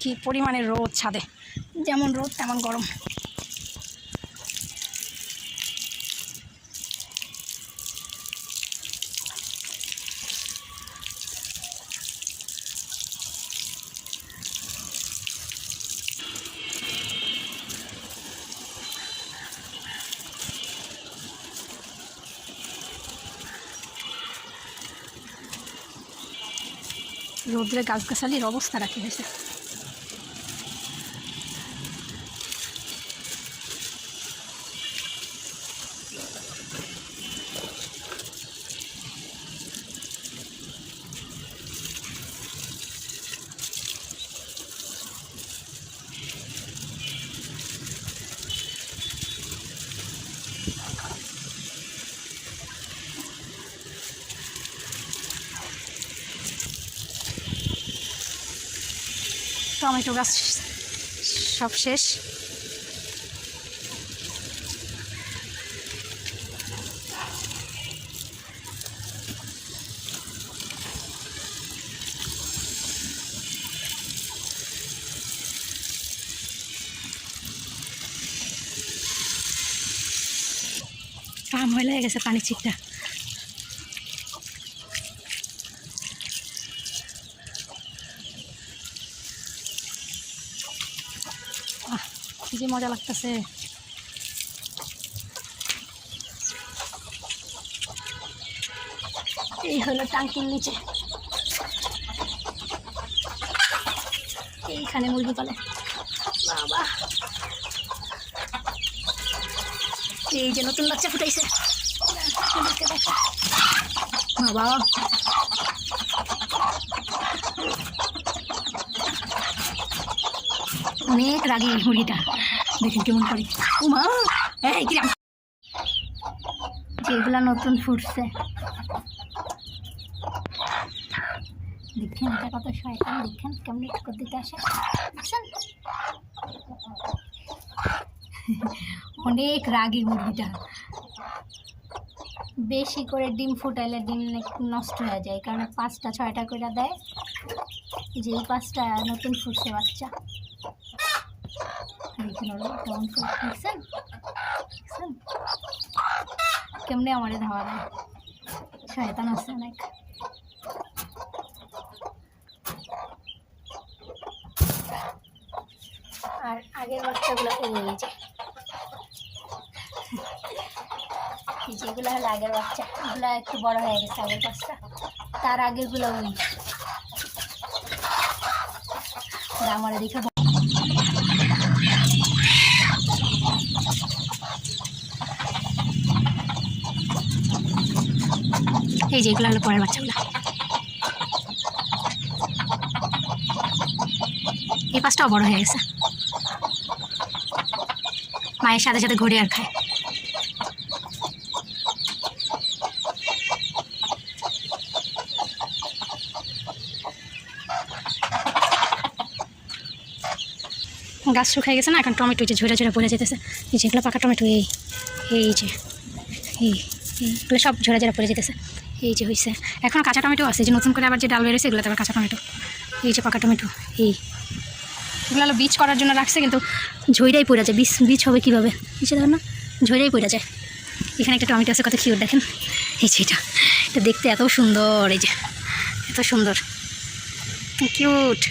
কি পরিমাণে রোদ ছাদে, যেমন রোদ তেমন গরম। রোদ্রে গাছগাছালির অবস্থা রাখি হয়েছে। টমেটো গাছ সব শেষ। ময়লা হয়ে গেছে পানির ছিটটা। কি যে মজা লাগতেছে। এই হলো টাঙ্কির নিচে, এইখানে মুরগি পালে বাবা। এই যে নতুন বাচ্চা ফুটাইছে বাবা। অনেক রাগী মুরগিটা, দেখেন কেমন করে। উমা এই কিরাম, যেগুলা নতুন ফুটছে দেখেন, এটা কত শয়তান, দেখেন কেমন ঠুকর দিতে আসে, বুঝছেন? অনেক রাগী মুরগিটা। বেশি করে ডিম ফুটাইলে ডিম নষ্ট হয়ে যায়, কারণ 5টা 6টা করে দেয়। যে এই 5টা নতুন ফুটছে বাচ্চা, দেখছেন কেমনে আমারে ধাওয়া দেয়, শয়তান আছে অনেক। আর আগের বাচ্চাগুলো এই যেগুলো হলো আগের বাচ্চা, এগুলো একটু বড় হয়ে গেছে আগের বাচ্চা, তার আগেরগুলো ওই আমার দেখে। এই যেগুলো হলো পরের বাচ্চাগুলো, এই 5টাও বড় হয়ে গেছে, মায়ের সাথে সাথে ঘুরে আর খায়। গাছ শুকাই গেছে না, এখন টমেটো যে ঝরে ঝরে পড়ে যেতেছে। এই যেগুলো পাকা টমেটো, এই যে এইগুলো সব ঝরে ঝরে পড়ে যেতেছে। এই যে হয়েছে, এখন কাঁচা টমেটো আছে, যে নতুন করে আবার যে ডাল বেরোছে এগুলো আবার কাঁচা টমেটো। এই যে পাকা টমেটো, এগুলো হলো বীজ করার জন্য রাখছে, কিন্তু ঝইরাই পড়ে যায়। বীজ হবে কীভাবে, নিচে ধর না, ঝইরাই পড়ে যায়। এখানে একটা টমেটো আছে, কত কিউট দেখেন। এই যে এটা দেখতে এত সুন্দর, এই যে এত সুন্দর কিউট।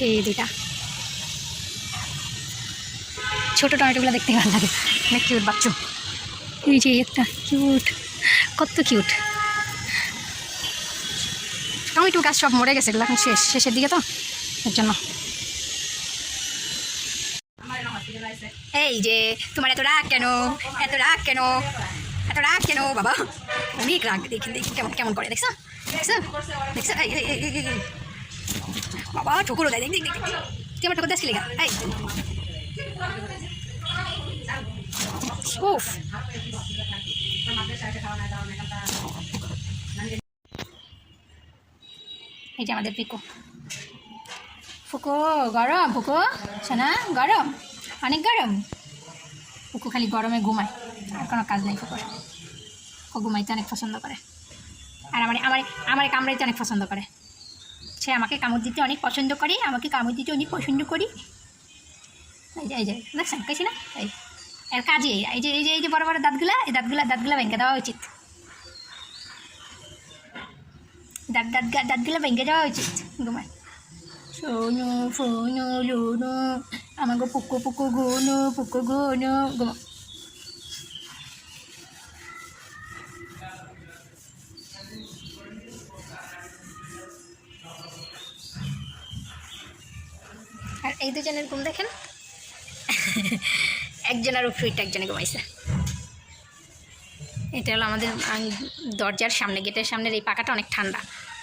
এই দুইটা ছোটো টমেটোগুলো দেখতে ভালো লাগে, অনেক কিউট বাচ্চা। এই যে একটা কিউট, কত কিউট। টমেটো গাছ সব মরে গেছে, এগুলো এখন শেষের দিকে তো, এর জন্য। এই যে তোমার এত রাগ কেন, এত রাগ কেন, এত রাগ কেন বাবা, অনেক রাগ। দেখেন কেমন কেমন করে, দেখছো দেখছো দেখছো, বাবা ঠুকুরও দেয়, দেখ দেখ তুই আমার ঠুকুর দাস খেলে গা। উফ, এই যে আমাদের পিকো। ফুকো গরম, ফুকো শোনা গরম, অনেক গরম। ফুকো খালি গরমে ঘুমায়, আর কোনো কাজ নেই ফুকোর। ও ঘুমাইতে অনেক পছন্দ করে। আর আমার কামড়াইতে অনেক পছন্দ করে। সে আমাকে কামড় দিতে অনেক পছন্দ করে, আমাকে কামড় দিতে অনেক পছন্দ করি। এই যে দেখছেন কেছি না, এর কাজে এই যে বড় বড় দাঁতগুলা, এই দাঁতগুলা ভেঙে দেওয়া উচিত। দাঁতগুলা ভেঙে দেওয়া উচিত। ঘুমায় সোনু ফোনু লুনু, আমাকে পুকু গুনু ঘুমা। আর এই দুজনের ঘুম দেখেন, একজনের উপরে একজনে ঘুমাইছে। এটা হলো আমাদের দরজার সামনে, গেটের সামনের এই পাকাটা অনেক ঠান্ডা।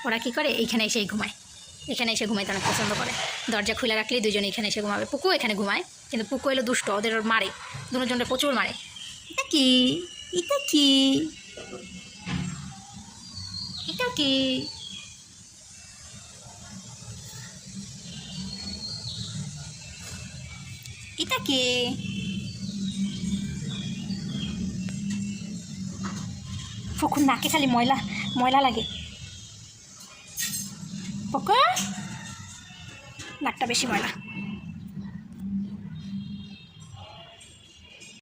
ওরা কী করে, এইখানে এসেই ঘুমায়, এখানে এসে ঘুমাইতে অনেক পছন্দ করে। দরজা খুলে রাখলেই দুজনে এখানে এসে ঘুমাবে। পুকু এখানে ঘুমায়, কিন্তু পুকু এলো দুষ্ট, ওদের মারে, দুজনে প্রচুর মারে। এটা কি এটা কি এটা কি এটা কি পুকুর নাকে খালি ময়লা লাগে। পুকুর নাকটা বেশি ময়লা।